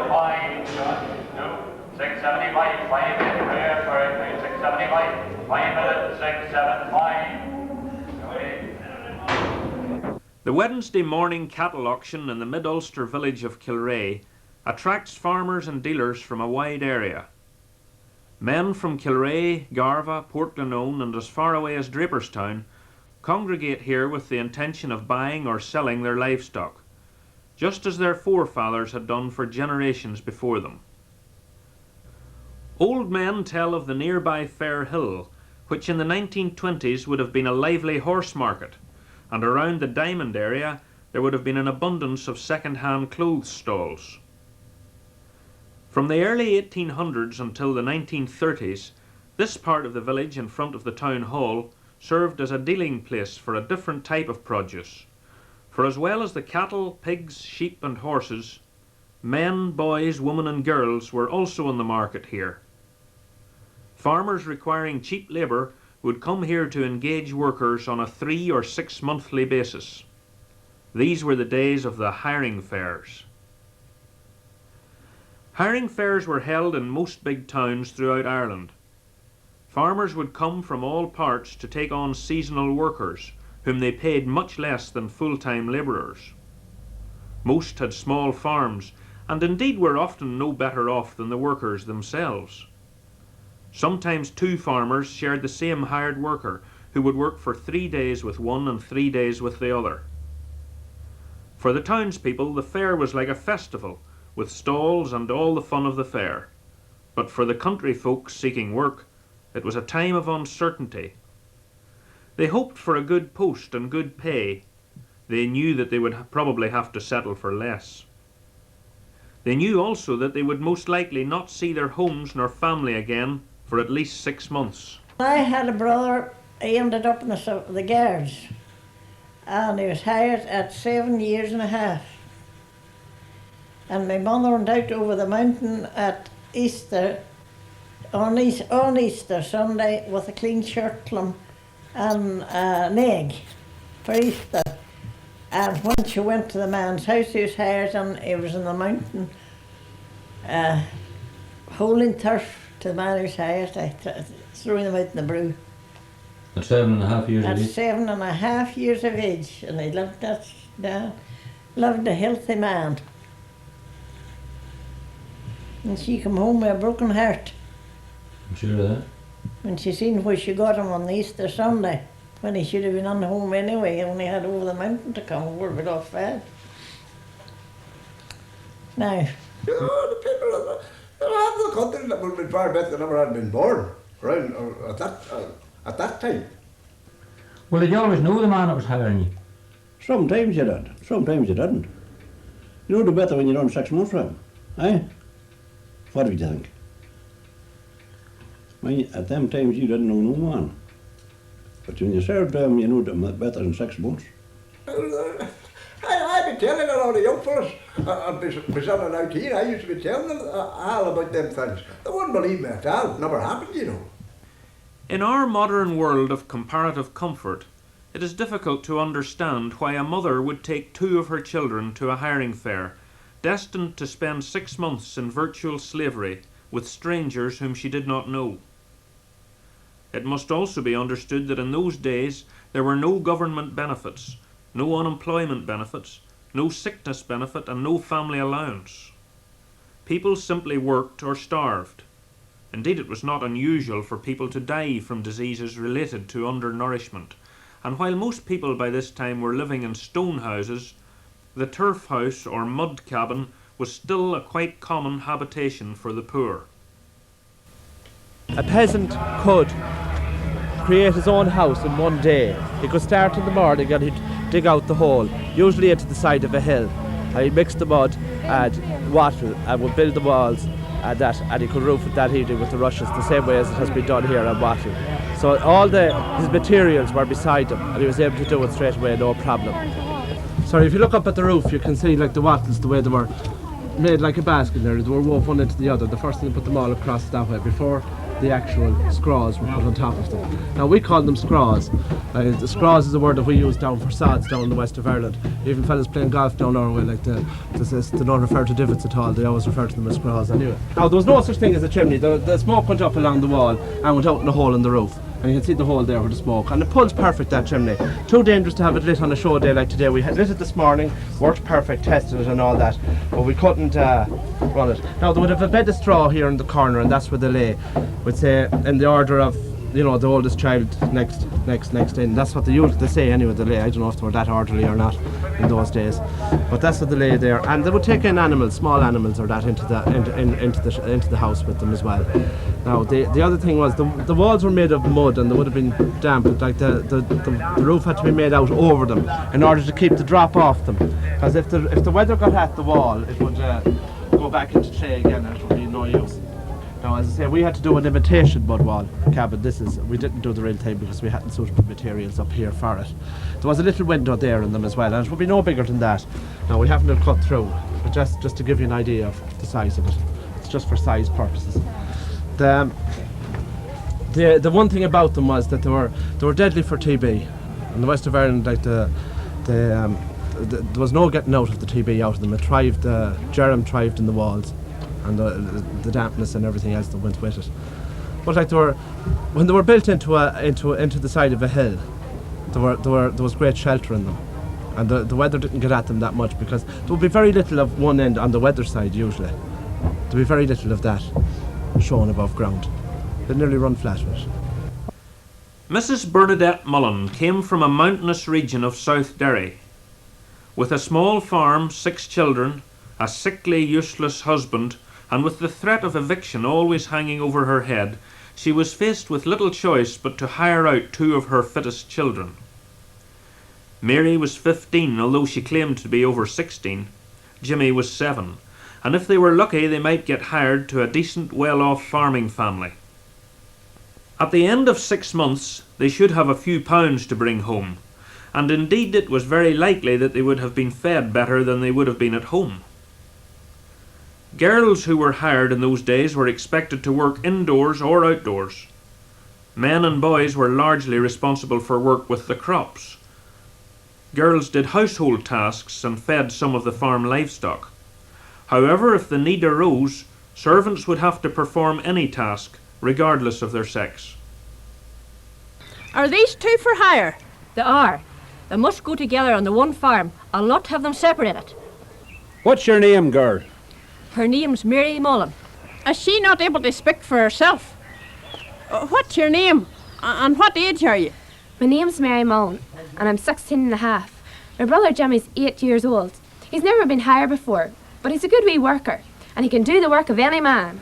5, 675, 5 minutes, prayer for it, 675, 5 minutes, 675. The Wednesday morning cattle auction in the mid-Ulster village of Kilrea attracts farmers and dealers from a wide area. Men from Kilrea, Garva, Portglenone and as far away as Draperstown congregate here with the intention of buying or selling their livestock, just as their forefathers had done for generations before them. Old men tell of the nearby Fair Hill, which in the 1920s would have been a lively horse market, and around the Diamond area there would have been an abundance of second-hand clothes stalls. From the early 1800s until the 1930s, this part of the village in front of the town hall served as a dealing place for a different type of produce, for as well as the cattle, pigs, sheep and horses, men, boys, women and girls were also on the market here. Farmers requiring cheap labour would come here to engage workers on a 3 or 6 monthly basis. These were the days of the hiring fairs. Hiring fairs were held in most big towns throughout Ireland. Farmers would come from all parts to take on seasonal workers, whom they paid much less than full-time labourers. Most had small farms, and indeed were often no better off than the workers themselves. Sometimes 2 farmers shared the same hired worker, who would work for 3 days with one and 3 days with the other. For the townspeople, the fair was like a festival, with stalls and all the fun of the fair. But for the country folks seeking work, it was a time of uncertainty. They hoped for a good post and good pay. They knew that they would probably have to settle for less. They knew also that they would most likely not see their homes nor family again for at least 6 months. I had a brother, he ended up in the Guards, and he was hired at 7 years and a half. And my mother went out over the mountain at Easter, on Easter Sunday, with a clean shirt and an egg for Easter. And when she went to the man's house, he was hired, and he was in the mountain, holding turf to the man who was hired, throwing him out in the brew. At 7.5 years of age? At 7.5 years of age, and he lived loved a healthy man. And she come home with a broken heart. I'm sure of that. When she seen where she got him on the Easter Sunday, when he should have been on home anyway, he only had over the mountain to come over with off fed. Now. The people of the country that would have been far better than ever had been born around at that time. Well, did you always know the man that was hiring you? Sometimes you did, sometimes you didn't. You know the better when you're on 6 months for him, eh? What would you think? At them times you didn't know no man. But when you served them, you know them better than 6 months. I'd be telling a lot of young fellas, I'd be sitting out here, I used to be telling them all about them things. They wouldn't believe me at all, it never happened, you know. In our modern world of comparative comfort, it is difficult to understand why a mother would take 2 of her children to a hiring fair, destined to spend 6 months in virtual slavery with strangers whom she did not know. It must also be understood that in those days there were no government benefits, no unemployment benefits, no sickness benefit and no family allowance. People simply worked or starved. Indeed, it was not unusual for people to die from diseases related to undernourishment, and while most people by this time were living in stone houses, the turf house or mud cabin was still a quite common habitation for the poor. A peasant could create his own house in one day. He could start in the morning and he'd dig out the hole, usually into the side of a hill. And he'd mix the mud and wattle and would build the walls and he could roof it that evening with the rushes, the same way as it has been done here on wattle. So all his materials were beside him and he was able to do it straight away, no problem. Sorry, if you look up at the roof you can see like the wattles, the way they were made like a basket there. They were woven one into the other. The first thing, put them all across that way before the actual scraws were put on top of them. Now we call them scraws. The scraws is a word that we use down for sods down in the west of Ireland. Even fellas playing golf down our way, like they don't refer to divots at all, they always refer to them as scraws anyway. Now there was no such thing as a chimney. The smoke went up along the wall and went out in a hole in the roof. And you can see the hole there with the smoke. And it pulls perfect, that chimney. Too dangerous to have it lit on a show day like today. We had lit it this morning, worked perfect, tested it and all that, but we couldn't run it. Now they would have a bed of straw here in the corner, and that's where they lay. We'd say in the order of, you know, the oldest child next in. That's what they say anyway, they lay. I don't know if they were that orderly or not in those days, but that's what they lay there. And they would take in animals, small animals or that, into the house with them as well. Now the other thing was the walls were made of mud and they would have been damp. Like the roof had to be made out over them in order to keep the drop off them. Because if the weather got at the wall, it would go back into clay again and it would be no use. Now, as I say, we had to do an imitation mud wall cabin. We didn't do the real thing because we hadn't suitable materials up here for it. There was a little window there in them as well, and it would be no bigger than that. Now, we haven't cut through, but just to give you an idea of the size of it. It's just for size purposes. The one thing about them was that they were deadly for TB. In the west of Ireland, like there was no getting out of the TB out of them. It thrived, germ thrived in the walls, and the dampness and everything else that went with it. But like when they were built into the side of a hill, there was great shelter in them, and the weather didn't get at them that much because there would be very little of one end on the weather side usually. There'd be very little of that shown above ground. They'd nearly run flat with it. Mrs. Bernadette Mullen came from a mountainous region of South Derry. With a small farm, 6 children, a sickly, useless husband, and with the threat of eviction always hanging over her head, she was faced with little choice but to hire out 2 of her fittest children. Mary was 15, although she claimed to be over 16. Jimmy was 7, and if they were lucky they might get hired to a decent, well-off farming family. At the end of 6 months they should have a few pounds to bring home, and indeed it was very likely that they would have been fed better than they would have been at home. Girls who were hired in those days were expected to work indoors or outdoors. Men and boys were largely responsible for work with the crops. Girls did household tasks and fed some of the farm livestock. However, if the need arose, servants would have to perform any task, regardless of their sex. Are these 2 for hire? They are. They must go together on the one farm. I'll not have them separated. What's your name, girl? Her name's Mary Mullen. Is she not able to speak for herself? What's your name? And what age are you? My name's Mary Mullen, and I'm 16 and a half. My brother Jimmy's 8 years old. He's never been hired before, but he's a good wee worker, and he can do the work of any man.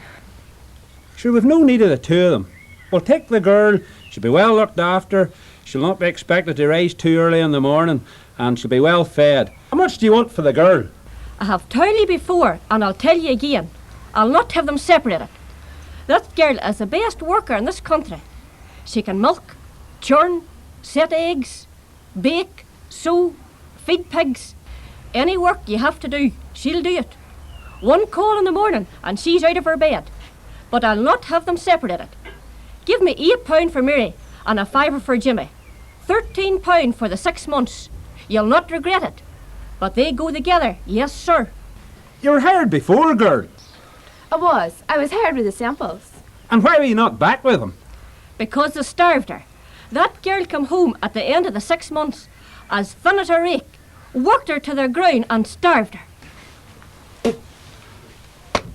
Sure, we've no need of the 2 of them. We'll take the girl, she'll be well looked after, she'll not be expected to rise too early in the morning, and she'll be well fed. How much do you want for the girl? I have told you before, and I'll tell you again. I'll not have them separated. That girl is the best worker in this country. She can milk, churn, set eggs, bake, sew, feed pigs. Any work you have to do, she'll do it. 1 call in the morning and she's out of her bed. But I'll not have them separated. Give me £8 for Mary and a £5 for Jimmy. £13 for the 6 months. You'll not regret it. But they go together, yes sir. You were hired before, girl. I was hired with the samples. And why were you not back with them? Because they starved her. That girl come home at the end of the 6 months, as thin as a rake, worked her to the ground and starved her.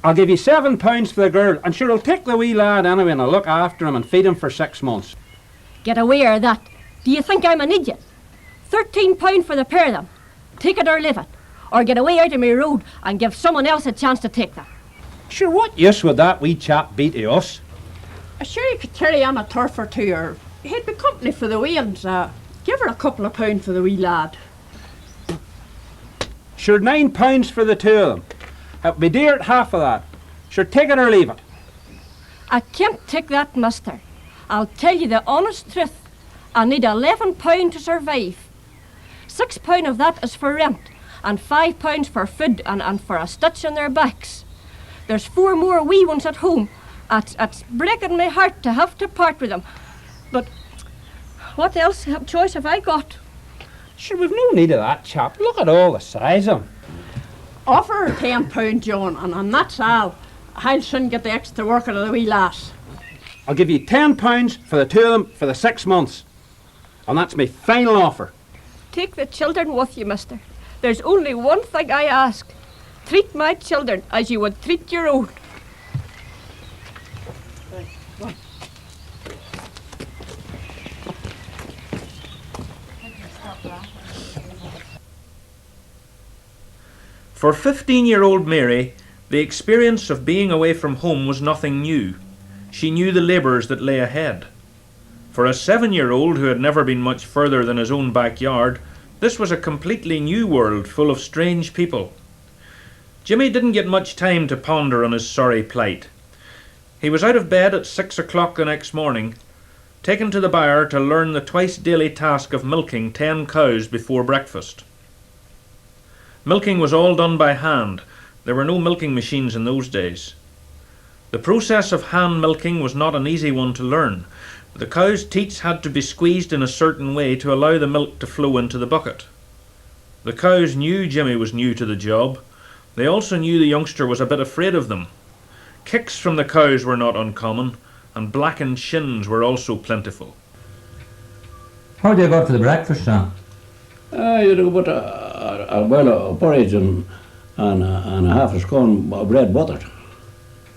I'll give you £7 for the girl, and sure, I'll take the wee lad anyway and I'll look after him and feed him for 6 months. Get away of that. Do you think I'm an idiot? £13 for the pair of them. Take it or leave it. Or get away out of my road and give someone else a chance to take them. Sure, what use would that wee chap be to us? Sure, you could carry on a turf or 2, or he'd be company for the wee, and give her a couple of pound for the wee lad. Sure, £9 for the 2 of them. It'd be dear at half of that. Sure, take it or leave it. I can't take that, mister. I'll tell you the honest truth. I need £11 to survive. £6 of that is for rent, and £5 for food and for a stitch on their backs. There's 4 more wee ones at home, It's breaking my heart to have to part with them. But what else choice have I got? Sure, we've no need of that, chap. Look at all the size of him. Offer her £10, John, and that's all. I'll soon get the extra work out of the wee lass. I'll give you £10 for the two of them for the 6 months. And that's my final offer. Take the children with you, mister. There's only one thing I ask. Treat my children as you would treat your own. For 15-year-old Mary, the experience of being away from home was nothing new. She knew the labours that lay ahead. For a 7-year-old who had never been much further than his own backyard, this was a completely new world full of strange people. Jimmy didn't get much time to ponder on his sorry plight. He was out of bed at 6 o'clock the next morning, taken to the byre to learn the twice-daily task of milking 10 cows before breakfast. Milking was all done by hand. There were no milking machines in those days. The process of hand milking was not an easy one to learn. The cow's teats had to be squeezed in a certain way to allow the milk to flow into the bucket. The cows knew Jimmy was new to the job. They also knew the youngster was a bit afraid of them. Kicks from the cows were not uncommon, and blackened shins were also plentiful. How do you go for the breakfast, Sam? You do put a porridge and a half a scone of bread buttered.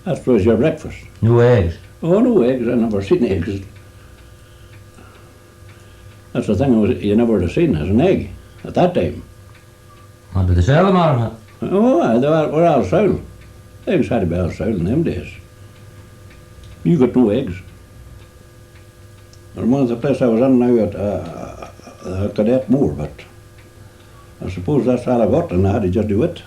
That was your breakfast. No eggs? Oh, no eggs. I never seen eggs. That's the thing you never would have seen as an egg at that time. What did they sell them out? Oh, they were all sold. Eggs had to be all sold in them days. You got no eggs. There was a place I was on now at Cadet Moor, but I suppose that's all I got, and I had to just do it.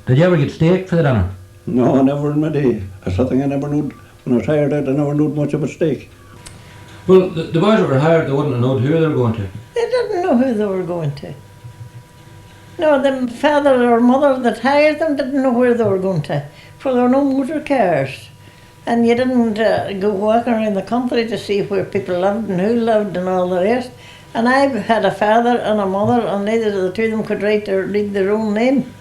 Did you ever get steak for the dinner? No, never in my day. That's something I never knew. When I was hired out, I never knew much of a steak. Well, the boys that were hired, they wouldn't have known who they were going to. They didn't know who they were going to. No, the father or mother that hired them didn't know where they were going to, for there were no motor cars. And you didn't go walking around the country to see where people lived and who lived and all the rest. And I had a father and a mother, and neither of the two of them could read their own name.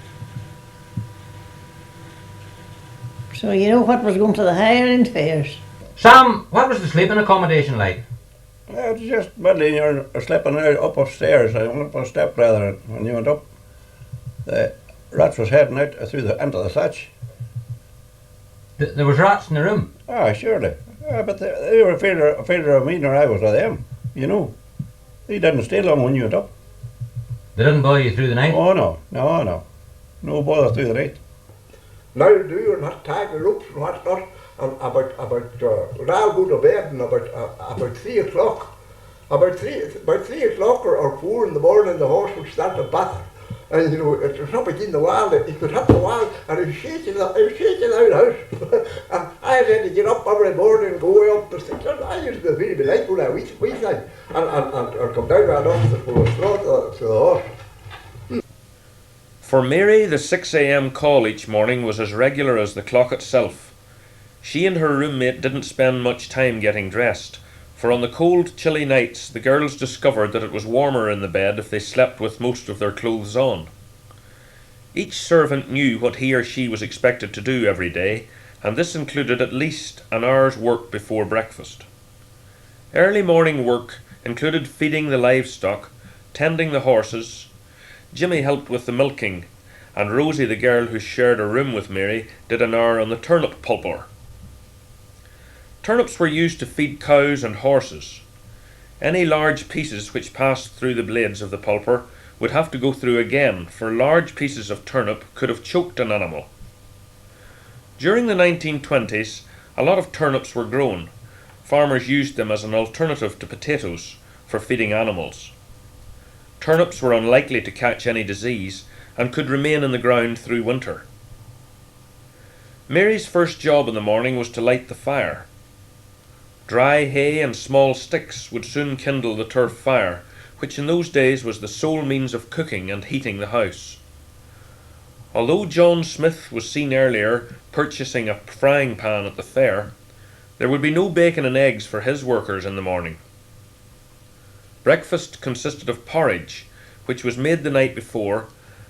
So you know what was going to the hiring fares. Sam, what was the sleeping accommodation like? Yeah, it was just badly you're sleeping up upstairs. I went up a step rather, and when you went up, the rats was heading out through the into the thatch. There was rats in the room? Ah, surely. But they were afraid of me nor I was of them, you know. They didn't stay long when you went up. They didn't bother you through the night? Oh, no. No bother through the night. Now do you not tie the ropes and what's not, and now go to bed and about 3 o'clock. About 3 o'clock or 4 in the morning the horse would start to batter. And you know, it was up against the wall, it could hit the wall and it was shaking out the house. And I had to get up every morning and go up the stairs. I used to be like when I wee thing and come down and off the straw to the horse. For Mary, the 6 a.m. call each morning was as regular as the clock itself. She and her roommate didn't spend much time getting dressed, for on the cold, chilly nights the girls discovered that it was warmer in the bed if they slept with most of their clothes on. Each servant knew what he or she was expected to do every day, and this included at least an hour's work before breakfast. Early morning work included feeding the livestock, tending the horses. Jimmy helped with the milking, and Rosie, the girl who shared a room with Mary, did an hour on the turnip pulper. Turnips were used to feed cows and horses. Any large pieces which passed through the blades of the pulper would have to go through again, for large pieces of turnip could have choked an animal. During the 1920s, a lot of turnips were grown. Farmers used them as an alternative to potatoes for feeding animals. Turnips were unlikely to catch any disease and could remain in the ground through winter. Mary's first job in the morning was to light the fire. Dry hay and small sticks would soon kindle the turf fire, which in those days was the sole means of cooking and heating the house. Although John Smith was seen earlier purchasing a frying pan at the fair, there would be no bacon and eggs for his workers in the morning. Breakfast consisted of porridge, which was made the night before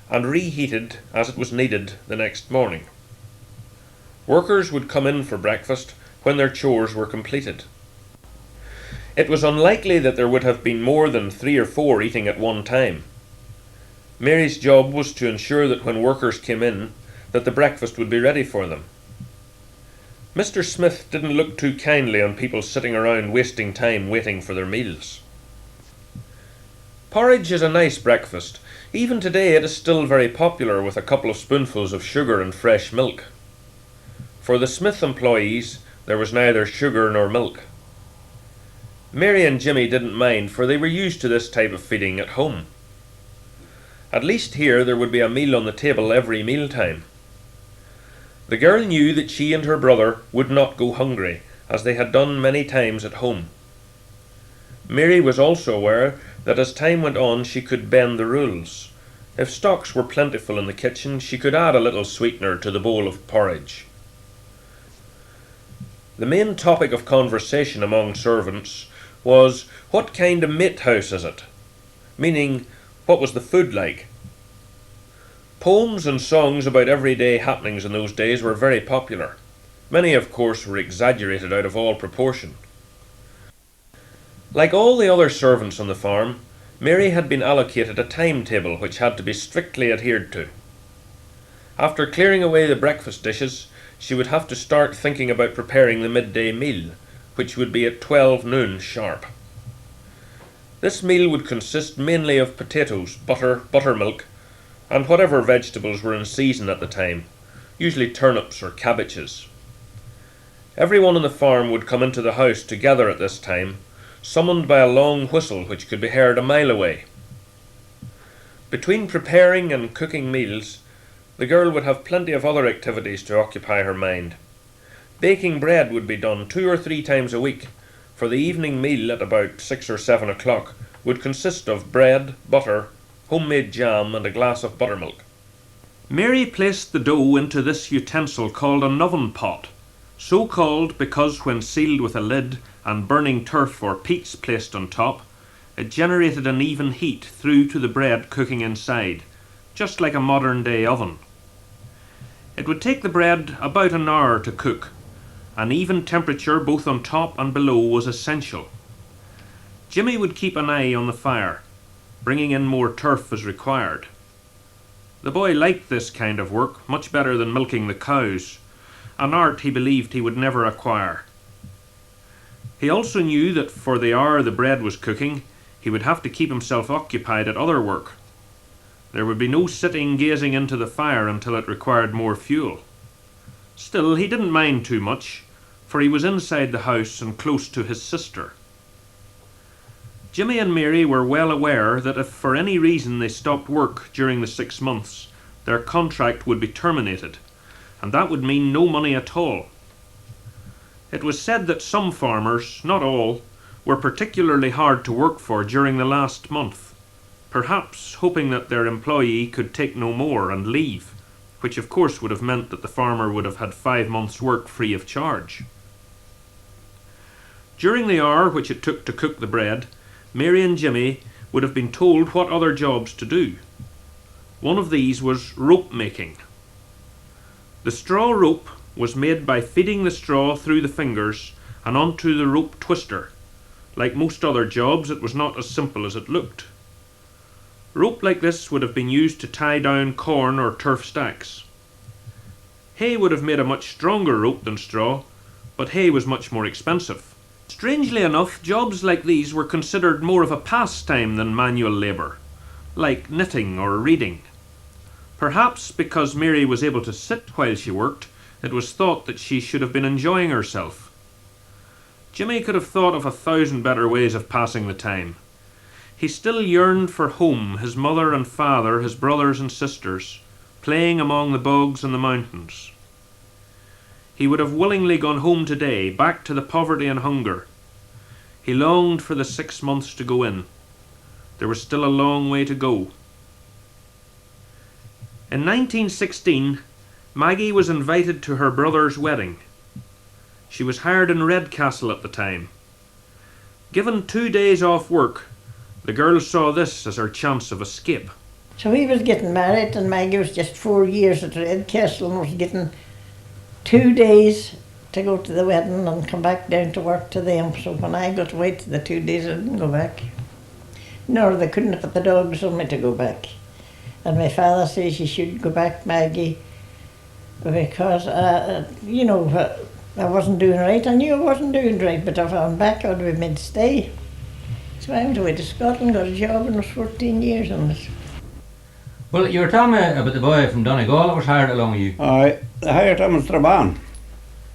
and reheated as it was needed the next morning. Workers would come in for breakfast when their chores were completed. It was unlikely that there would have been more than 3 or 4 eating at one time. Mary's job was to ensure that when workers came in, that the breakfast would be ready for them. Mr. Smith didn't look too kindly on people sitting around wasting time waiting for their meals. Porridge is a nice breakfast. Even today it is still very popular with a couple of spoonfuls of sugar and fresh milk. For the Smith employees, there was neither sugar nor milk. Mary and Jimmy didn't mind, for they were used to this type of feeding at home. At least here there would be a meal on the table every mealtime. The girl knew that she and her brother would not go hungry, as they had done many times at home. Mary was also aware that as time went on she could bend the rules. If stocks were plentiful in the kitchen, she could add a little sweetener to the bowl of porridge. The main topic of conversation among servants was, what kind of mate house is it? Meaning, what was the food like? Poems and songs about everyday happenings in those days were very popular. Many, of course, were exaggerated out of all proportion. Like all the other servants on the farm, Mary had been allocated a timetable which had to be strictly adhered to. After clearing away the breakfast dishes, she would have to start thinking about preparing the midday meal, which would be at 12 noon sharp. This meal would consist mainly of potatoes, butter, buttermilk, and whatever vegetables were in season at the time, usually turnips or cabbages. Everyone on the farm would come into the house together at this time, summoned by a long whistle which could be heard a mile away. Between preparing and cooking meals, the girl would have plenty of other activities to occupy her mind. Baking bread would be done 2 or 3 times a week, for the evening meal at about 6 or 7 o'clock would consist of bread, butter, homemade jam and a glass of buttermilk. Mary placed the dough into this utensil called an oven pot, so called because when sealed with a lid and burning turf or peats placed on top, it generated an even heat through to the bread cooking inside, just like a modern day oven. It would take the bread about an hour to cook. An even temperature both on top and below was essential. Jimmy would keep an eye on the fire, bringing in more turf as required. The boy liked this kind of work much better than milking the cows, an art he believed he would never acquire. He also knew that for the hour the bread was cooking, he would have to keep himself occupied at other work. There would be no sitting gazing into the fire until it required more fuel. Still, he didn't mind too much, for he was inside the house and close to his sister. Jimmy and Mary were well aware that if for any reason they stopped work during the 6 months, their contract would be terminated, and that would mean no money at all. It was said that some farmers, not all, were particularly hard to work for during the last month, perhaps hoping that their employee could take no more and leave, which of course would have meant that the farmer would have had 5 months' work free of charge. During the hour which it took to cook the bread, Mary and Jimmy would have been told what other jobs to do. One of these was rope making. The straw rope was made by feeding the straw through the fingers and onto the rope twister. Like most other jobs, it was not as simple as it looked. Rope like this would have been used to tie down corn or turf stacks. Hay would have made a much stronger rope than straw, but hay was much more expensive. Strangely enough, jobs like these were considered more of a pastime than manual labour, like knitting or reading. Perhaps because Mary was able to sit while she worked, it was thought that she should have been enjoying herself. Jimmy could have thought of 1,000 better ways of passing the time. He still yearned for home, his mother and father, his brothers and sisters, playing among the bogs and the mountains. He would have willingly gone home today, back to the poverty and hunger. He longed for the 6 months to go in. There was still a long way to go. In 1916, Maggie was invited to her brother's wedding. She was hired in Redcastle at the time. Given 2 days off work, the girl saw this as her chance of escape. So he was getting married and Maggie was just 4 years at Redcastle and was getting 2 days to go to the wedding and come back down to work to them. So when I got away to the 2 days, I didn't go back. Nor they couldn't put the dogs on me to go back. And my father says you should go back, Maggie, because, you know, I wasn't doing right. I knew I wasn't doing right, but if I went back, I would have been made to stay. So I went away to Scotland, got a job, and was 14 years on it. Well, you were telling me about the boy from Donegal that was hired along with you. I hired him in Strabane.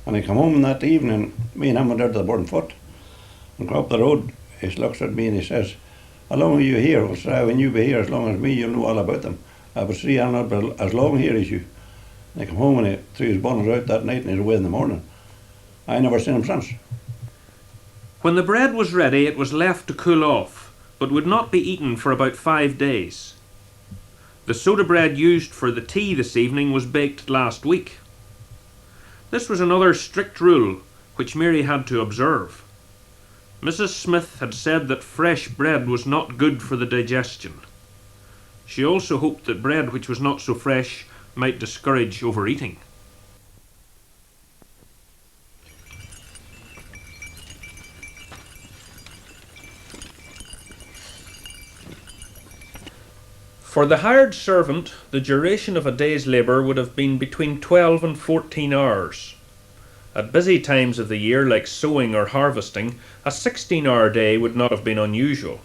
And he come home that evening, me and him went out to the Burn Foot. And go up the road, he looks at me and he says, how long are you here? Well, sir, when you be here as long as me, you'll know all about them. I was 3 years but as long here as you. And he come home and he threw his bonnets out that night and he was away in the morning. I never seen him since. When the bread was ready, it was left to cool off, but would not be eaten for about 5 days. The soda bread used for the tea this evening was baked last week. This was another strict rule which Mary had to observe. Mrs. Smith had said that fresh bread was not good for the digestion. She also hoped that bread which was not so fresh might discourage overeating. For the hired servant, the duration of a day's labour would have been between 12 and 14 hours. At busy times of the year, like sowing or harvesting, a 16-hour day would not have been unusual.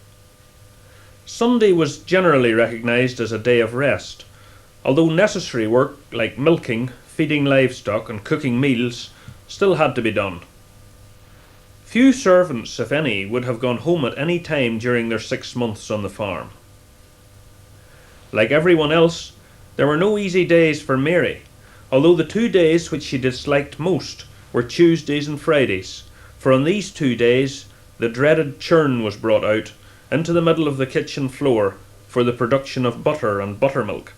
Sunday was generally recognised as a day of rest, although necessary work like milking, feeding livestock and cooking meals still had to be done. Few servants, if any, would have gone home at any time during their 6 months on the farm. Like everyone else, there were no easy days for Mary, although the 2 days which she disliked most were Tuesdays and Fridays, for on these 2 days the dreaded churn was brought out into the middle of the kitchen floor for the production of butter and buttermilk.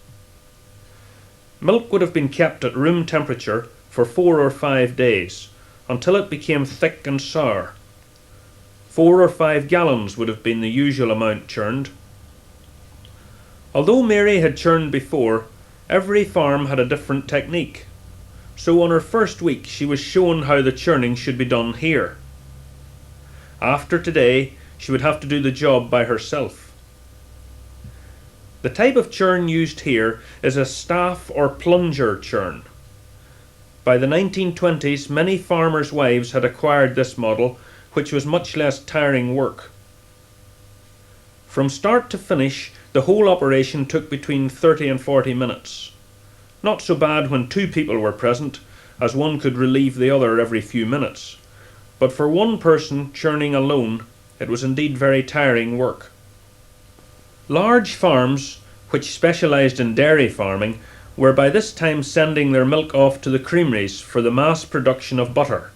Milk would have been kept at room temperature for 4 or 5 days, until it became thick and sour. 4 or 5 gallons would have been the usual amount churned. Although Mary had churned before, every farm had a different technique, so on her first week she was shown how the churning should be done here. After today, she would have to do the job by herself. The type of churn used here is a staff or plunger churn. By the 1920s, many farmers' wives had acquired this model, which was much less tiring work. From start to finish, the whole operation took between 30 and 40 minutes. Not so bad when 2 people were present, as one could relieve the other every few minutes. But for one person churning alone, it was indeed very tiring work. Large farms, which specialised in dairy farming, were by this time sending their milk off to the creameries for the mass production of butter.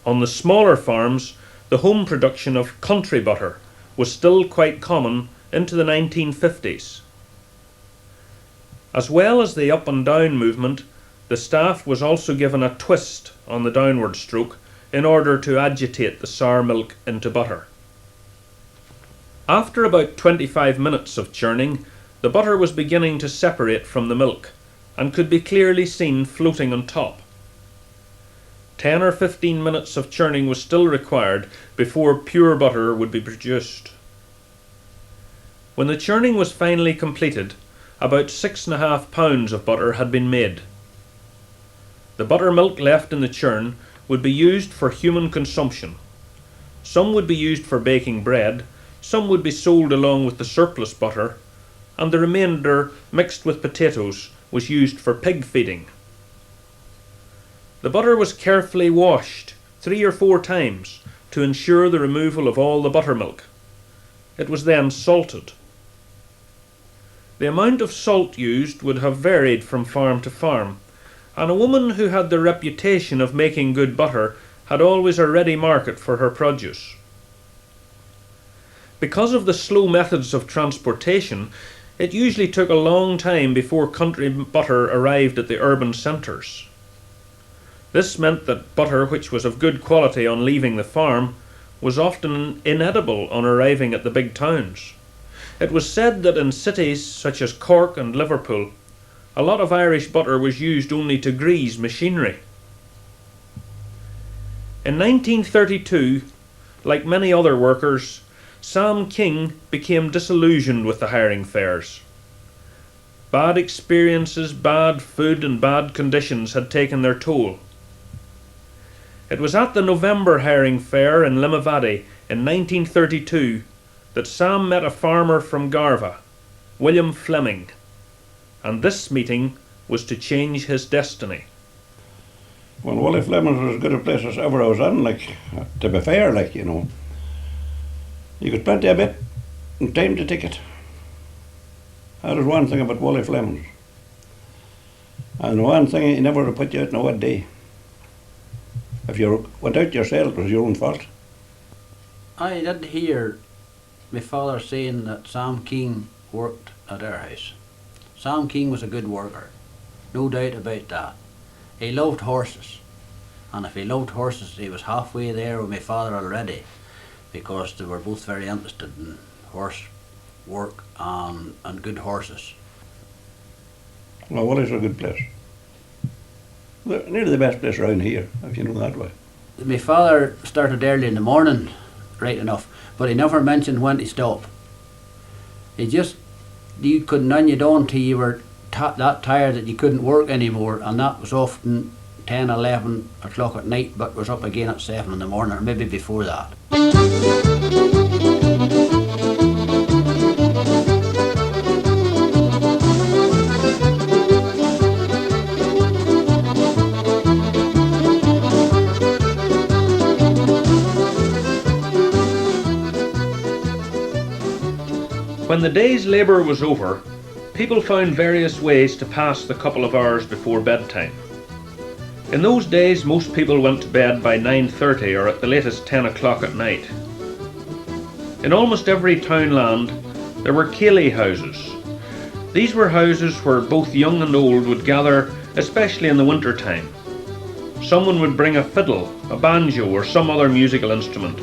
On the smaller farms, the home production of country butter was still quite common into the 1950s. As well as the up and down movement, the staff was also given a twist on the downward stroke in order to agitate the sour milk into butter. After about 25 minutes of churning, the butter was beginning to separate from the milk and could be clearly seen floating on top. 10 or 15 minutes of churning was still required before pure butter would be produced. When the churning was finally completed, about 6.5 pounds of butter had been made. The buttermilk left in the churn would be used for human consumption. Some would be used for baking bread, some would be sold along with the surplus butter, and the remainder, mixed with potatoes, was used for pig feeding. The butter was carefully washed 3 or 4 times to ensure the removal of all the buttermilk. It was then salted. The amount of salt used would have varied from farm to farm, and a woman who had the reputation of making good butter had always a ready market for her produce. Because of the slow methods of transportation, It usually took a long time before country butter arrived at the urban centres. This meant that butter which was of good quality on leaving the farm was often inedible on arriving at the big towns. It was said that in cities such as Cork and Liverpool, a lot of Irish butter was used only to grease machinery. In 1932, like many other workers, Sam King became disillusioned with the hiring fairs. Bad experiences, bad food and bad conditions had taken their toll. It was at the November hiring fair in Limavady in 1932 that Sam met a farmer from Garva, William Fleming, and this meeting was to change his destiny. Well, Wally Fleming's was as good a place as ever I was on, like, to be fair, like, you know. You got plenty of bit and time to ticket. That was one thing about Wally Fleming's. And one thing, he never would put you out in a wet day. If you went out yourself, it was your own fault. I did hear my father saying that Sam King worked at our house. Sam King was a good worker, no doubt about that. He loved horses, and if he loved horses, he was halfway there with my father already, because they were both very interested in horse work and good horses. Well, Wally's a good place. Nearly the best place around here, if you know that way. My father started early in the morning, right enough, but he never mentioned when to stop. He just, you couldn't run you down till you were that tired that you couldn't work anymore, and that was often 10, 11 o'clock at night, but was up again at 7 in the morning, or maybe before that. When the day's labour was over, people found various ways to pass the couple of hours before bedtime. In those days, most people went to bed by 9:30 or at the latest 10 o'clock at night. In almost every townland, there were ceilidh houses. These were houses where both young and old would gather, especially in the winter time. Someone would bring a fiddle, a banjo or some other musical instrument,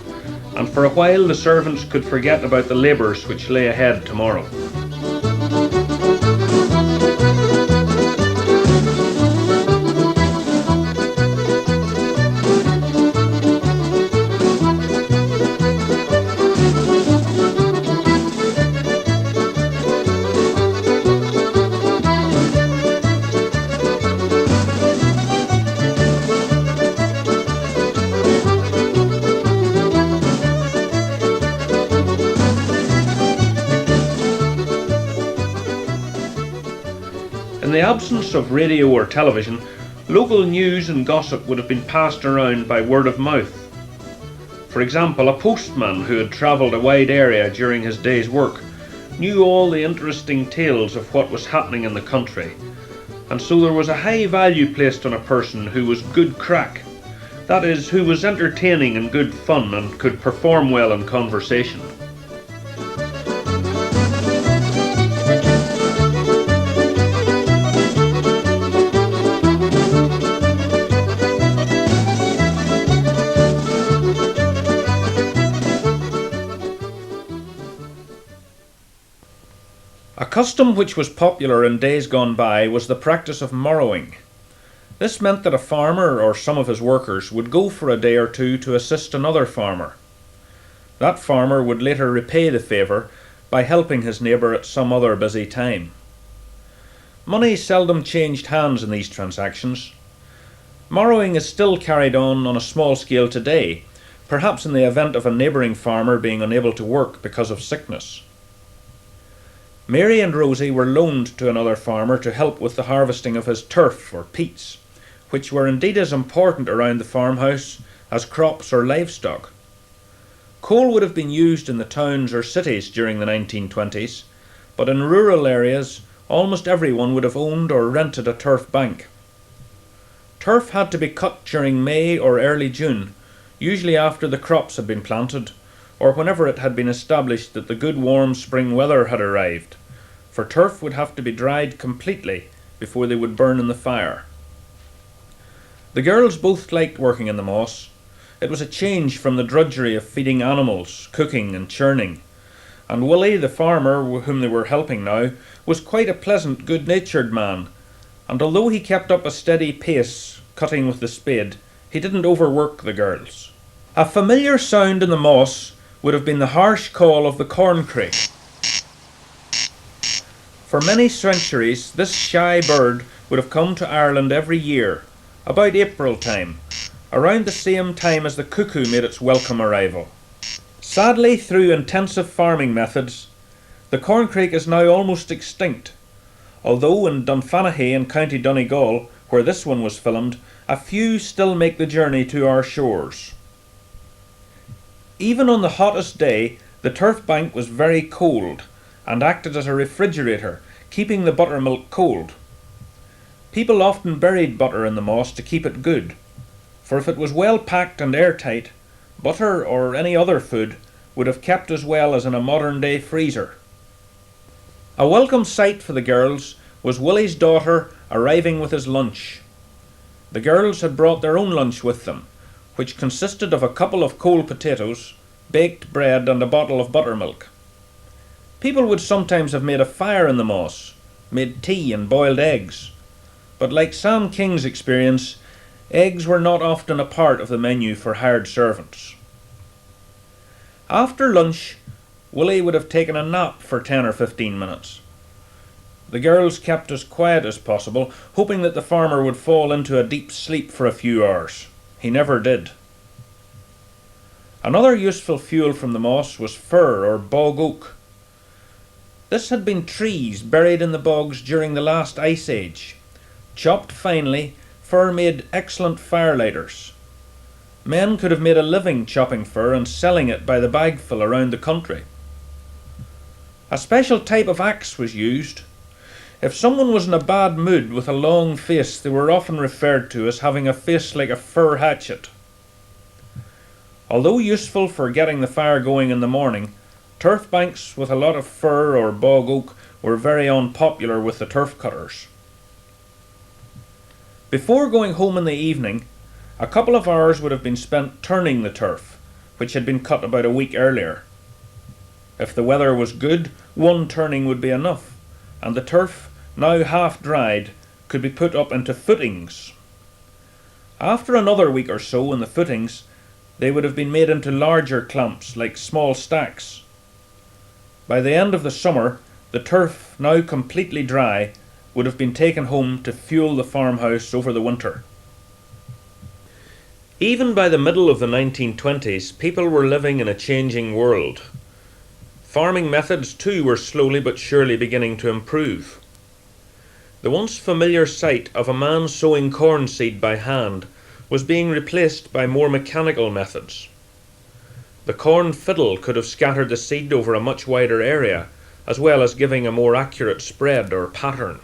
and for a while the servants could forget about the labours which lay ahead tomorrow. In the absence of radio or television, local news and gossip would have been passed around by word of mouth. For example, a postman who had travelled a wide area during his day's work knew all the interesting tales of what was happening in the country, and so there was a high value placed on a person who was good crack, that is, who was entertaining and good fun and could perform well in conversation. A custom which was popular in days gone by was the practice of morrowing. This meant that a farmer or some of his workers would go for a day or two to assist another farmer. That farmer would later repay the favour by helping his neighbour at some other busy time. Money seldom changed hands in these transactions. Morrowing is still carried on a small scale today, perhaps in the event of a neighbouring farmer being unable to work because of sickness. Mary and Rosie were loaned to another farmer to help with the harvesting of his turf or peats, which were indeed as important around the farmhouse as crops or livestock. Coal would have been used in the towns or cities during the 1920s, but in rural areas almost everyone would have owned or rented a turf bank. Turf had to be cut during May or early June, usually after the crops had been planted, or whenever it had been established that the good warm spring weather had arrived, for turf would have to be dried completely before they would burn in the fire. The girls both liked working in the moss. It was a change from the drudgery of feeding animals, cooking and churning, and Willie, the farmer whom they were helping now, was quite a pleasant, good-natured man, and although he kept up a steady pace cutting with the spade, he didn't overwork the girls. A familiar sound in the moss would have been the harsh call of the corncrake. For many centuries this shy bird would have come to Ireland every year, about April time, around the same time as the cuckoo made its welcome arrival. Sadly, through intensive farming methods, the corncrake is now almost extinct, although in Dunfanaghy in County Donegal, where this one was filmed, a few still make the journey to our shores. Even on the hottest day, the turf bank was very cold and acted as a refrigerator, keeping the buttermilk cold. People often buried butter in the moss to keep it good, for if it was well packed and airtight, butter or any other food would have kept as well as in a modern-day freezer. A welcome sight for the girls was Willie's daughter arriving with his lunch. The girls had brought their own lunch with them, which consisted of a couple of cold potatoes, baked bread and a bottle of buttermilk. People would sometimes have made a fire in the moss, made tea and boiled eggs, but like Sam King's experience, eggs were not often a part of the menu for hired servants. After lunch, Willie would have taken a nap for 10 or 15 minutes. The girls kept as quiet as possible, hoping that the farmer would fall into a deep sleep for a few hours. He never did. Another useful fuel from the moss was fir or bog oak. This had been trees buried in the bogs during the last ice age. Chopped finely, fir made excellent firelighters. Men could have made a living chopping fir and selling it by the bagful around the country. A special type of axe was used. If someone was in a bad mood with a long face, they were often referred to as having a face like a fir hatchet. Although useful for getting the fire going in the morning, turf banks with a lot of fir or bog oak were very unpopular with the turf cutters. Before going home in the evening, a couple of hours would have been spent turning the turf, which had been cut about a week earlier. If the weather was good, one turning would be enough, and the turf, now half dried, could be put up into footings. After another week or so in the footings, they would have been made into larger clumps, like small stacks. By the end of the summer, the turf, now completely dry, would have been taken home to fuel the farmhouse over the winter. Even by the middle of the 1920s, people were living in a changing world. Farming methods too were slowly but surely beginning to improve. The once familiar sight of a man sowing corn seed by hand was being replaced by more mechanical methods. The corn fiddle could have scattered the seed over a much wider area, as well as giving a more accurate spread or pattern.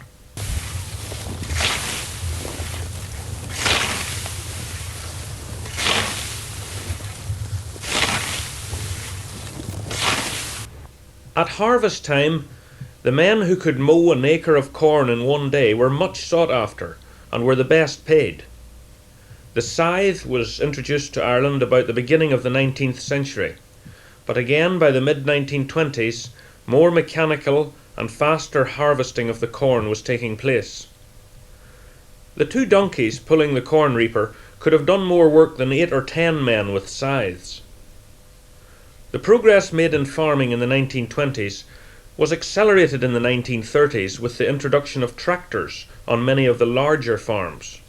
At harvest time, the men who could mow an acre of corn in one day were much sought after and were the best paid. The scythe was introduced to Ireland about the beginning of the 19th century, but again by the mid-1920s, more mechanical and faster harvesting of the corn was taking place. The two donkeys pulling the corn reaper could have done more work than 8 or 10 men with scythes. The progress made in farming in the 1920s was accelerated in the 1930s with the introduction of tractors on many of the larger farms.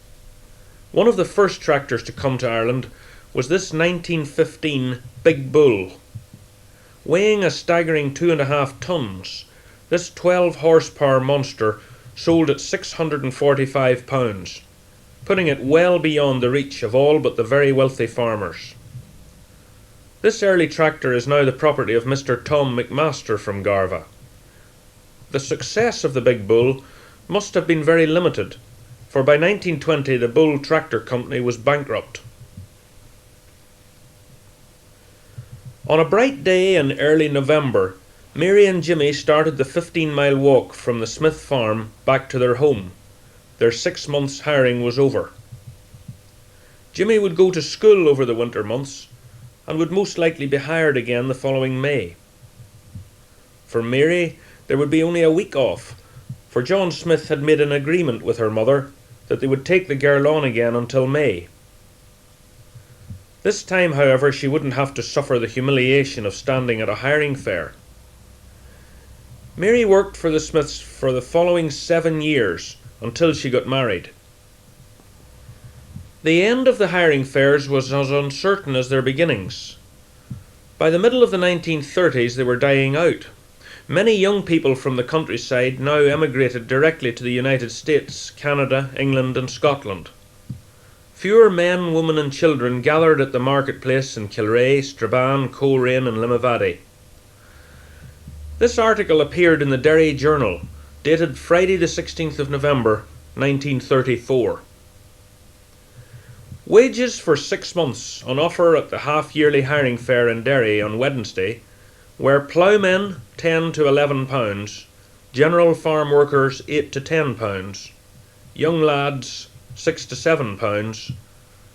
One of the first tractors to come to Ireland was this 1915 Big Bull. Weighing a staggering 2.5 tons, this 12 horsepower monster sold at £645, putting it well beyond the reach of all but the very wealthy farmers. This early tractor is now the property of Mr. Tom McMaster from Garva. The success of the Big Bull must have been very limited, for by 1920 the Bull Tractor Company was bankrupt. On a bright day in early November, Mary and Jimmy started the 15-mile walk from the Smith farm back to their home. Their 6 months' hiring was over. Jimmy would go to school over the winter months and would most likely be hired again the following May. For Mary, there would be only a week off, for John Smith had made an agreement with her mother that they would take the girl on again until May. This time, however, she wouldn't have to suffer the humiliation of standing at a hiring fair. Mary worked for the Smiths for the following 7 years until she got married. The end of the hiring fairs was as uncertain as their beginnings. By the middle of the 1930s, they were dying out. Many young people from the countryside now emigrated directly to the United States, Canada, England and Scotland. Fewer men, women and children gathered at the marketplace in Kilrea, Strabane, Coleraine and Limavady. This article appeared in the Derry Journal, dated Friday the 16th of November, 1934. Wages for 6 months on offer at the half-yearly hiring fair in Derry on Wednesday were ploughmen £10 to £11, general farm workers £8 to £10, young lads £6 to £7,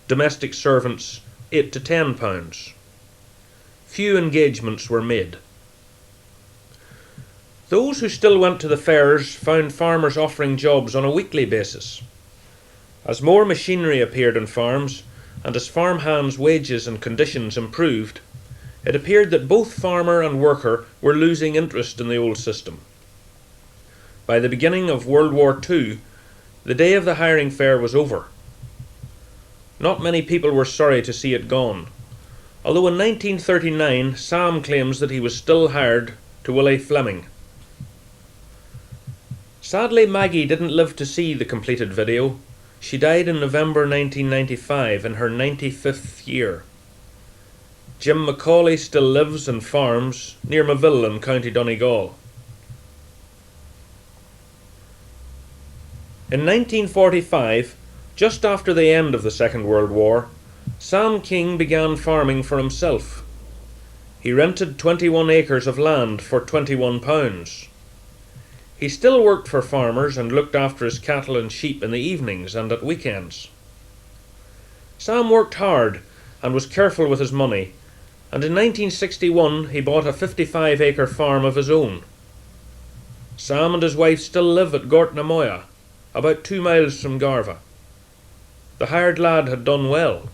domestic servants £8 to £10. Few engagements were made. Those who still went to the fairs found farmers offering jobs on a weekly basis. As more machinery appeared on farms, and as farmhands' wages and conditions improved, it appeared that both farmer and worker were losing interest in the old system. By the beginning of World War II, the day of the hiring fair was over. Not many people were sorry to see it gone, although in 1939 Sam claims that he was still hired to Willie Fleming. Sadly, Maggie didn't live to see the completed video. She died in November 1995 in her 95th year. Jim McAuley still lives and farms near Moville in County Donegal. In 1945, just after the end of the Second World War, Sam King began farming for himself. He rented 21 acres of land for £21. He still worked for farmers and looked after his cattle and sheep in the evenings and at weekends. Sam worked hard and was careful with his money, and in 1961 he bought a 55-acre farm of his own. Sam and his wife still live at Gortnamoya, about 2 miles from Garva. The hired lad had done well.